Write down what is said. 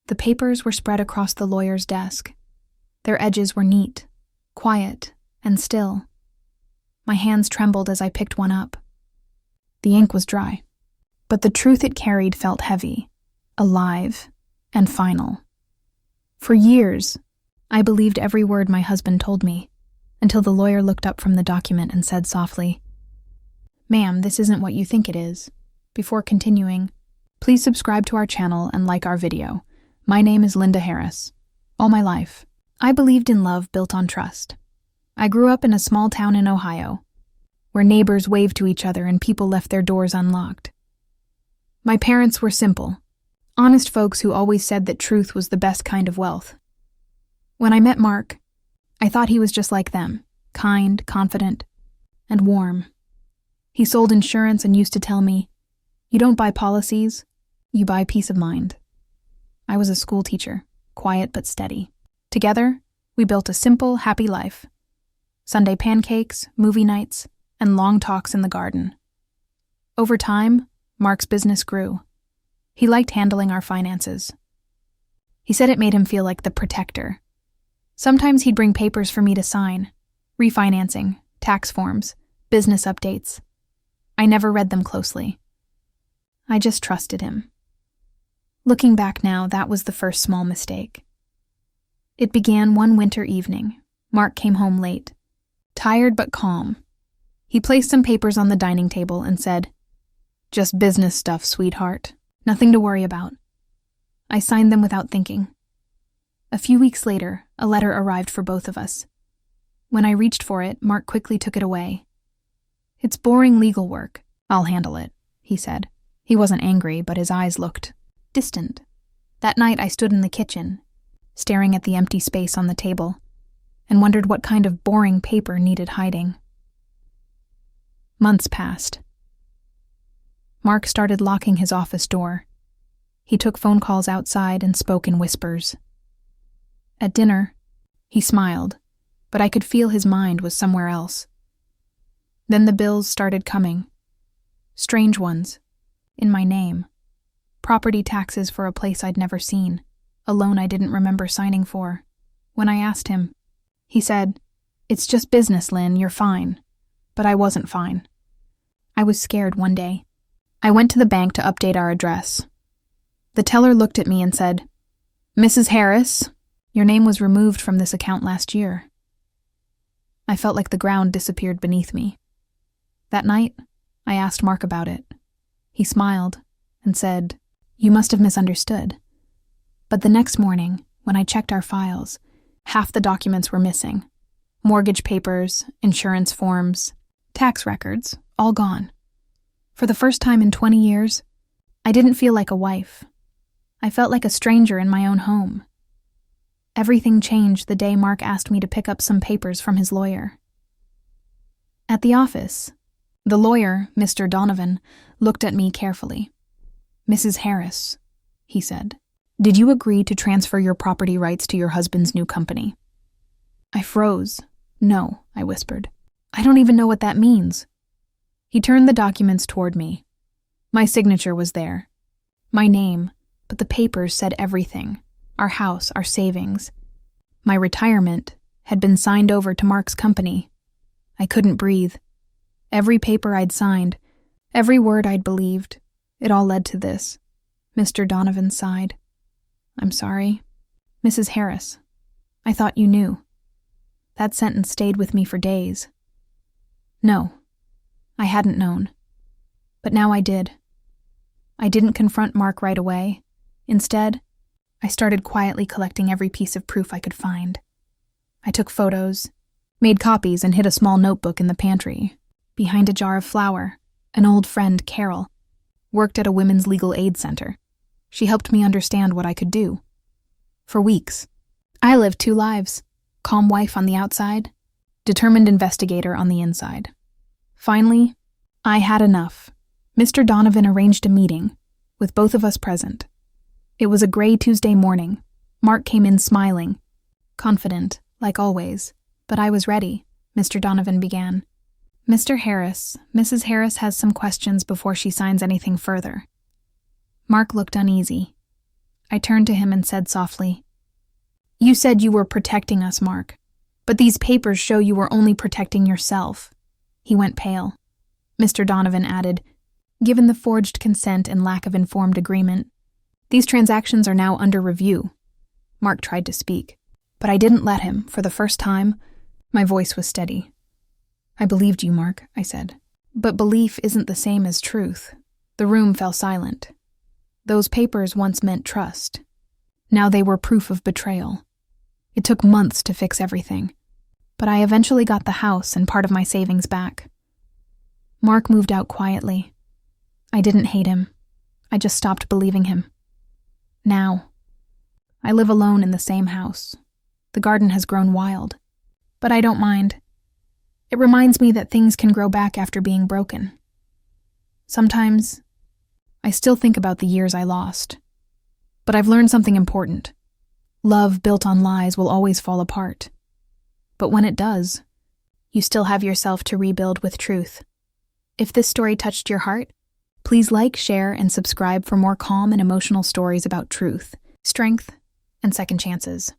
The papers were spread across the lawyer's desk. Their edges were neat, quiet, and still. My hands trembled as I picked one up. The ink was dry, but the truth it carried felt heavy, alive, and final. For years, I believed every word my husband told me, until the lawyer looked up from the document and said softly, "Ma'am, this isn't what you think it is." Before continuing, please subscribe to our channel and like our video. My name is Linda Harris. All my life, I believed in love built on trust. I grew up in a small town in Ohio, where neighbors waved to each other and people left their doors unlocked. My parents were simple, honest folks who always said that truth was the best kind of wealth. When I met Mark, I thought he was just like them, kind, confident, and warm. He sold insurance and used to tell me, "You don't buy policies, you buy peace of mind." I was a school teacher, quiet but steady. Together, we built a simple, happy life. Sunday pancakes, movie nights, and long talks in the garden. Over time, Mark's business grew. He liked handling our finances. He said it made him feel like the protector. Sometimes he'd bring papers for me to sign, refinancing, tax forms, business updates. I never read them closely. I just trusted him. Looking back now, that was the first small mistake. It began one winter evening. Mark came home late, tired but calm. He placed some papers on the dining table and said, "Just business stuff, sweetheart. Nothing to worry about." I signed them without thinking. A few weeks later, a letter arrived for both of us. When I reached for it, Mark quickly took it away. "It's boring legal work. I'll handle it," he said. He wasn't angry, but his eyes looked distant. That night I stood in the kitchen, staring at the empty space on the table, and wondered what kind of boring paper needed hiding. Months passed. Mark started locking his office door. He took phone calls outside and spoke in whispers. At dinner, he smiled, but I could feel his mind was somewhere else. Then the bills started coming. Strange ones, in my name. Property taxes for a place I'd never seen, a loan I didn't remember signing for. When I asked him, he said, "It's just business, Lynn, you're fine." But I wasn't fine. I was scared one day. I went to the bank to update our address. The teller looked at me and said, "Mrs. Harris, your name was removed from this account last year." I felt like the ground disappeared beneath me. That night, I asked Mark about it. He smiled and said, "You must have misunderstood." But the next morning, when I checked our files, half the documents were missing. Mortgage papers, insurance forms, tax records, all gone. For the first time in 20 years, I didn't feel like a wife. I felt like a stranger in my own home. Everything changed the day Mark asked me to pick up some papers from his lawyer. At the office, the lawyer, Mr. Donovan, looked at me carefully. "Mrs. Harris," he said, "did you agree to transfer your property rights to your husband's new company?" I froze. "No," I whispered. "I don't even know what that means." He turned the documents toward me. My signature was there. My name, but the papers said everything. Our house, our savings. My retirement had been signed over to Mark's company. I couldn't breathe. Every paper I'd signed, every word I'd believed, it all led to this. Mr. Donovan sighed. "I'm sorry. Mrs. Harris, I thought you knew." That sentence stayed with me for days. No, I hadn't known. But now I did. I didn't confront Mark right away. Instead, I started quietly collecting every piece of proof I could find. I took photos, made copies, and hid a small notebook in the pantry. Behind a jar of flour, an old friend, Carol, worked at a women's legal aid center. She helped me understand what I could do. For weeks, I lived two lives, calm wife on the outside, determined investigator on the inside. Finally, I had enough. Mr. Donovan arranged a meeting, with both of us present. It was a gray Tuesday morning. Mark came in smiling, confident, like always. But I was ready, Mr. Donovan began. "Mr. Harris, Mrs. Harris has some questions before she signs anything further." Mark looked uneasy. I turned to him and said softly, "You said you were protecting us, Mark, but these papers show you were only protecting yourself." He went pale. Mr. Donovan added, "Given the forged consent and lack of informed agreement, these transactions are now under review." Mark tried to speak, but I didn't let him. For the first time, my voice was steady. "I believed you, Mark," I said. "But belief isn't the same as truth." The room fell silent. Those papers once meant trust. Now they were proof of betrayal. It took months to fix everything, but I eventually got the house and part of my savings back. Mark moved out quietly. I didn't hate him. I just stopped believing him. Now, I live alone in the same house. The garden has grown wild, but I don't mind. It reminds me that things can grow back after being broken. Sometimes, I still think about the years I lost. But I've learned something important. Love built on lies will always fall apart. But when it does, you still have yourself to rebuild with truth. If this story touched your heart, please like, share, and subscribe for more calm and emotional stories about truth, strength, and second chances.